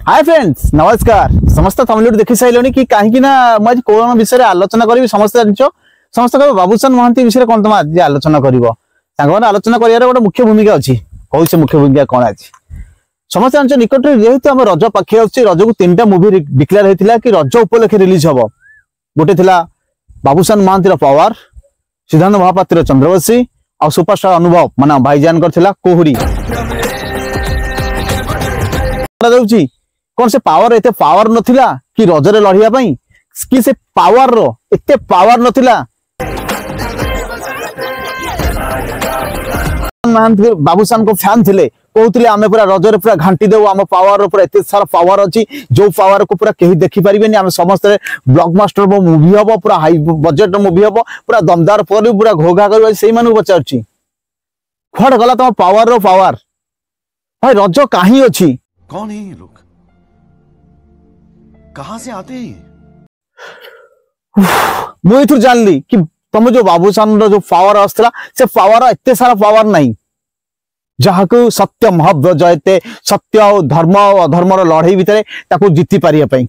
Hi friends नमस्कार समस्त तमिल देखि साइलोनी कि कहीं ना आज कोरोना विषय आलोचना करी समस्त जानिछो समस्त बाबूसान महांती विषय कोन तुम आज आलोचना करिवो तांगन आलोचना करियार गोटे मुख्य भूमिका अछि कहू से मुख्य भूमिका कोन अछि समस्त जानिछो निकट रे जेहेतु हम रज पाखे अछि रज को तीनटा मूवी डिक्लेयर हेतिला कि रज उपलक्षे रिलीज हबो गोटे थिला बाबूसान महांती रो पावर सिद्धांत महापात्र चंद्रवंशी और सुपरस्टार अनुभव माना भाईजान करथिला कोहुरी कौन से पावर एते पावर नथिला कि रजरे लड़िया पई कि से पावर रो एते पावर नथिला बाबूसान को फैन थिले कहउतले आमे पूरा रजरे पूरा घंटी देउ आम पावर रो पूरा एते सारा पावर अछि जो पावर को पूरा केही देखि परिबेनी आमे समस्त ब्लॉकबस्टर मूवी हबो पूरा हाई बजट मूवी हबो पूरा दमदार पर पूरा घोघा करबा सेही मानु बचारछि खड गला त पावर रो पावर भाई रज काहे अछि कौन है ये लोग कहां से आते हैं मुझे तो जान ली कि तुम जो बाबूसान जो पावर आसला से पावर एते सारा पावर नहीं जहाँ को सत्य महत्व जयते सत्य और धर्म और अधर्म लड़ाई भितर ताको जीति पारिया पई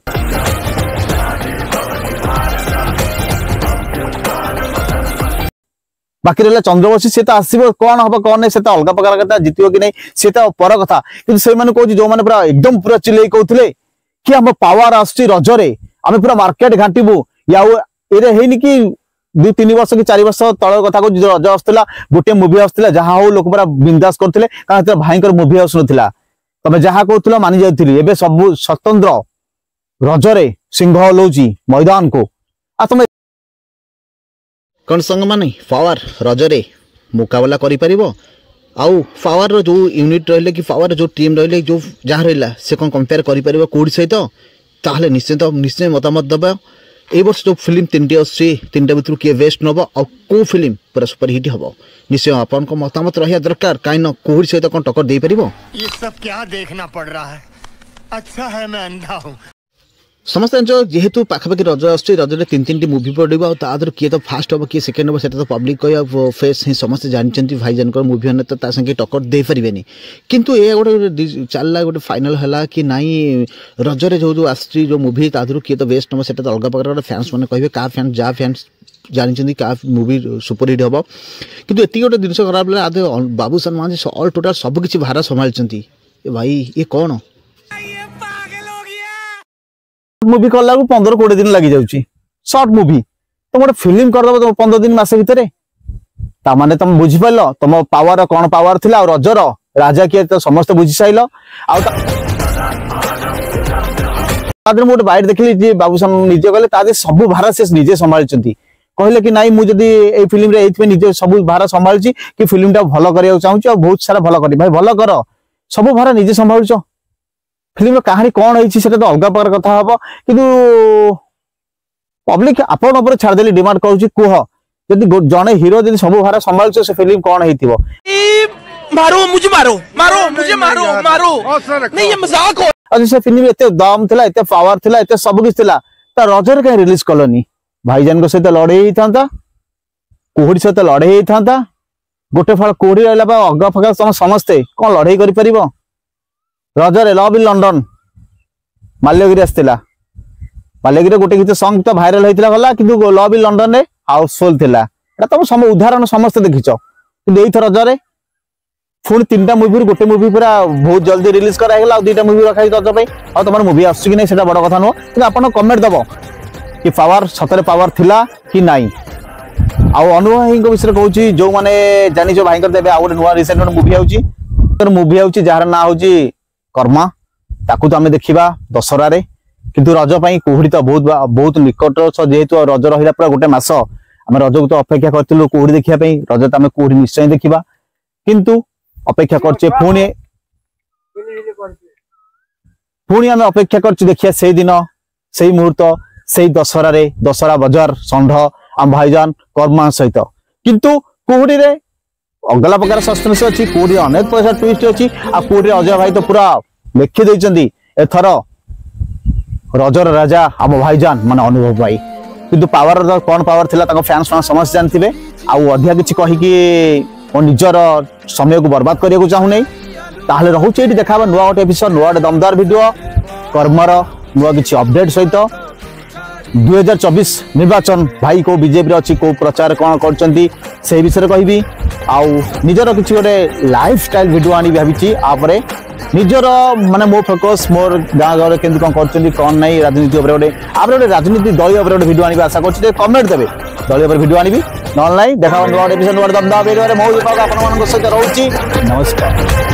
बाकी रहा चंद्रवंशी से आसो कौन हम कौन नहीं से अलग प्रकार कथा जीत कि नहीं से पर कथा कि कहूँ जो मैंने पूरा एकदम पूरा चिल्ले कहते कि हम पावर आसुची रजरे आम पूरा मार्केट घाटबू या है कि 2-3 वर्ष कि 4 वर्ष तल कथा को रज आसला गोटे मुवी आसला जहाँ हो लोक पूरा बिंदास करते कारण भाईकर मुवी आस ना तुम जहाँ कहूल मानि जाती सब स्वतंत्र रजरे सिंह हलौची मैदान को आ तुम कौन संग माने पावर रजरे मुकाबला करि परिबो आउ पावर रो जो यूनिट रहले कि पावर जो टीम रहले जो जहाँ रहला से कौन कंपेयर करि परिबो कोड सहित ताहले निश्चय मतामत दबा ए वर्ष जो फिल्म तीनटी अछि तीनटा भितर के बेस्ट नबो आ को फिल्म पूरा सुपर हिट हबो निश्चय आपन को मतामत रहिया दरकार काई न कोड सहित कोन टक्कर दे परिबो ये सब क्या देखना पड़ रहा है अच्छा है मैं अंधा हूं समस्त जेहेतु पाखापाखि रज आसुची रजरे 3-3 मुवी पड़ो तादर किए तो फास्ट हम किए सेकेंड हम से तो पब्लिक कह फेस ही समस्त जानते भाईजान मुवी होने तो संगे टक्कर दे पारे किंतु ये गोटे चलला गोटे फाइनल है कि नाई रजरे जो जो आसुची जो मुवी तादर किए तो बेस्ट हम से तो अलग प्रकार गोटे फैंस मैंने कहे क्या फैंस जहाँ फैंस जानते क्या मुवी सुपर हिट हम कि ये गोटे जिन खराब आदे बाबूसान महांती ऑल टोटाल सबकि भार संभाली भाई ये कौन मुवी कला 15-20 दिन लगी जाउची शॉर्ट मुवी तुम गोटे फिल्म करदब तुम 15 दिन मास भितर तामाने तुम बुझी पाइल तुम पावर कौन पावर थिला और रजर राजा किए तो समस्त बुझी साइल आदर मोटे बाइट देखली जे बाबूसान निजे कहले तादे सब भार से निजे संभाळचंती कहले कि नाई मु जदी ए फिल्म रे एथमे निजे सब भार संभाळची कि फिल्म टा भलो करिया चाहूची और बहुत सारा भलो करी भाई भलो कर सब भार निजे संभाळचो फिल्म कहानी कौन है तो अलग प्रकार कथा हम कि पब्लिक आपण ऊपर छाड़देली डिमांड करुच्ची कह जदि जड़े हिरो जब सब भार संभाल से फिल्म कौन है मारो मुझे मारो मारो मुझे मारो मारो नहीं ये मजाक हो और से फिल्म एते दम थिला एते पावर थिला एते सब किछ थिला त रजर कहीं रिलीज कलनी भाईजान सहित लड़े होता कोहड़ी सहित लड़े होता गोटे फल कोहड़ी रहा अग फगा समस्ते कौन लड़े कर रजरे लव इन लंडन माल्यगिरी आसला माल्यगिरी गोटे गीत सॉन्ग तो भाइराल होता गला कि लव इन लंडन रे हाउसफुल थिला तुम सम उदाहरण समस्त देखिच कि रजरे पुणी 3टा मुवी गोटे मुवी पूरा बहुत जल्दी रिलीज कराइला और 2टा मुवी रखा रज पे और तुम मुवी आसुची कि नहीं सेटा बड़ कथा नुह कि आपन कमेंट दब कि पावर सतरे पावर थिला कि नाई आउ अनुभव भाई विषय कहूँ जो मैंने जानी भाई देवे आउ गोटे नुआ रिसेंट मुवी आउची जार ना हूँ कर्मा ताकू तो आम देखा दशहरा रे किंतु रज पाई कुहुड़ी तो बहुत निकट जेहेतु रज रहा पूरा गोटे मास आम रज को तो अपेक्षा करूँ कुहुड़ी देखापी रज तो आम कुहुड़ी निश्चय देखा किंतु अपेक्षा करछे पुणी आम अपेक्षा कर देखिए से दिन से मुहूर्त से दशहरा रे दशहरा बजार षंढ आम भाईजान कर्मा सहित किंतु कुहुड़ी रे अगला प्रकार सस्पेंस अच्छी कोडी अनेक प्रकार ट्विस्ट अच्छी आ कोडी अजय भाई तो पूरा लिखि देइचंदी एथर रजर राजा आम भाईजान माने अनुभव भाई किंतु पावर कौन पावर थिला ताको फैंस समस्त जानथिबे आ अधिया किछि कहि कि निजर समय को बर्बाद करिया को चाहू नै ताहले रहउचे एठी देखाबा नुवा गोटे एपिसोड नुवा दमदार वीडियो कर्मर नुआ किसी अपडेट सहित 2024 निर्वाचन भाई को बीजेपी अच्छी को प्रचार कौन कर विषय कहबी आउ निजर किसी गोटे लाइफ स्टाइल वीडियो आनी भावी आपरे निजर माने मो फोकस मोर गाँ घर के कौन नहीं राजनीति गोटे आप राजनीति दलीय वीडियो आनी आशा कर कमेंट देवे दलीय वीडियो आनी ना देखा नुआ एपिसोड दमदा वीडियो मौज सहित रोची नमस्कार।